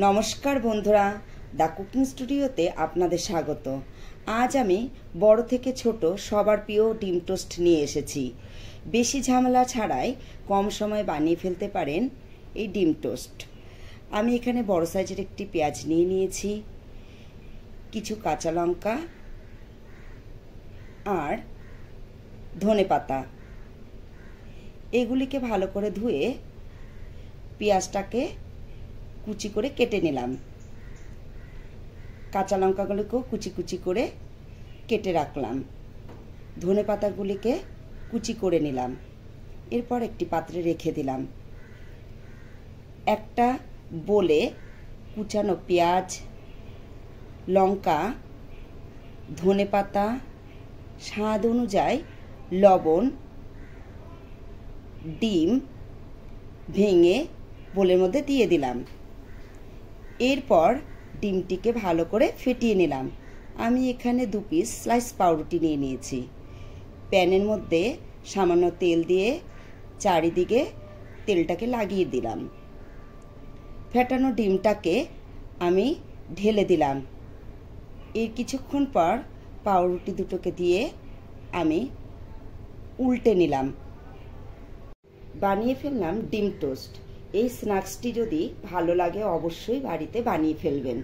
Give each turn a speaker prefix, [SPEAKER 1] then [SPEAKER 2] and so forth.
[SPEAKER 1] নমস্কার বন্ধুরা, the cooking স্টুডিওতে আপনাদের স্বাগত। আজ আমি বড় থেকে ছোট সবার প্রিয় ডিম টোস্ট নিয়ে এসেছি। বেশি ঝামেলা ছাড়াই কম সময়ে বানিয়ে ফেলতে পারেন এই ডিম টোস্ট। আমি এখানে বড় সাইজের একটি পেঁয়াজ নিয়ে নিয়েছি, কিছু কাঁচা লঙ্কা আর ধনেপাতা। এগুলিকে ভালো করে ধুয়ে পেঁয়াজটাকে কুচি করে কেটে নিলাম। কাঁচা লঙ্কাগুলিকেও কুচি কুচি করে কেটে রাখলাম। ধনেপাতাগুলিকে কুচি করে নিলাম। এরপর একটি পাত্রে রেখে দিলাম। একটা বোলে কুচানো পেঁয়াজ, লঙ্কা, ধনেপাতা, স্বাদ অনুযায়ী লবণ, ডিম ভেঙে বোলের মধ্যে দিয়ে দিলাম। এরপর ডিমটিকে ভালো করে ফেটিয়ে নিলাম। আমি এখানে 2 পিস স্লাইস পাউরুটি নিয়ে নিয়েছি। প্যানের মধ্যে সামান্য তেল দিয়ে চারিদিকে তেলটাকে লাগিয়ে দিলাম। ফেটানো ডিমটাকে আমি ঢেলে দিলাম। এর কিছুক্ষণ পর পাউরুটি দুটোকে দিয়ে আমি উল্টে নিলাম। বানিয়ে ফেললাম ডিম টোস্ট। এই স্ন্যাক্সটি যদি ভালো লাগে অবশ্যই বাড়িতে বানিয়ে ফেলবেন।